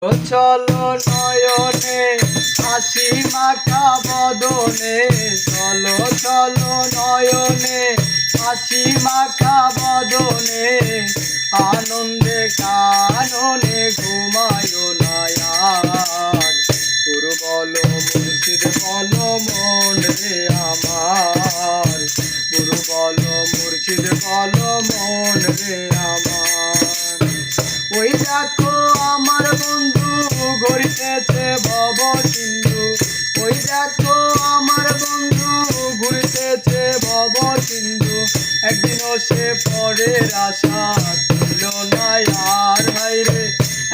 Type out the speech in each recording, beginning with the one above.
চলো নয়নে হাসি মাখা বদনে, চলো চলো নয়নে হাসি মাখা বদনে, আনন্দে কাননে ঘুমায়ো নায়ার। গুরু বলো মুর্শিদ বলো মন রে আমার, গুরু বলো মুর্শিদ বলো মন রে আমার। ওই দেখো আমার বন্ধু ঘুরতেছে ভব সিন্ধু, ওই দেখো আমার বন্ধু ঘুরতেছে ভব সিন্ধু, একদিনও সে পরের আশা তুলল না আর ভাইরে,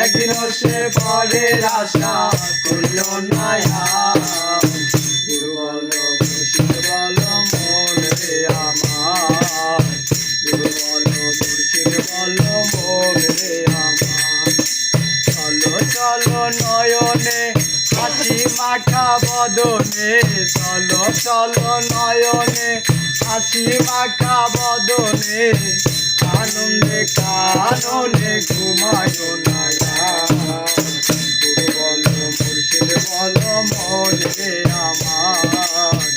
একদিনও সে পরের আশা তুলল না আর। গুরু বলো মুর্শিদ বলো মন রে আমার, গুরু বলো মুর্শিদ বলো মন রে আমার। চলো চলো নয়নে হাসি মাখা বদনে, চলো চলো নয়নে হাসি মাখা বদনে, আনন্দে কাননে ঘুমায়ো নায়ার। গুরু বলো মুর্শিদ বলো মন রে আমার,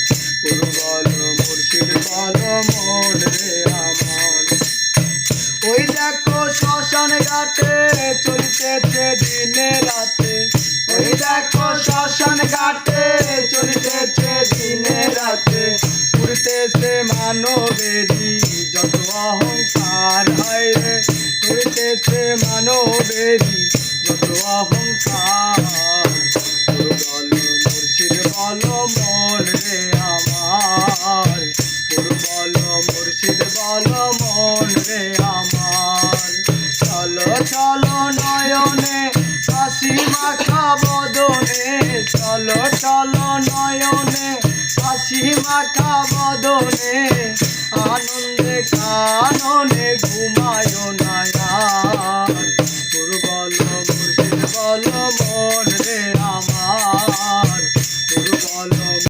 গুরু বলো মুর্শিদ বলো মন রে আমার। ওই দেখো শ্মশান ঘাটে চলিতেছে দিনে রাতে, ওই দেখো শ্মশান ঘাটে চলিতেছে দিনে রাতে, উড়তেছে মানবেরই যত অহংকার হায় রে, উড়তেছে মানবেরই যত অহংকার। গুরু বলো মুর্শিদ বলো মন রে আমার, গুরু বলো মুর্শিদ বলো মন রে আমার। চলো চলো নয়নে হাসি মাখা বদনে, চলো চলো নয়নে হাসি মাখা বদনে, আনন্দে কাননে ঘুমায়ো না।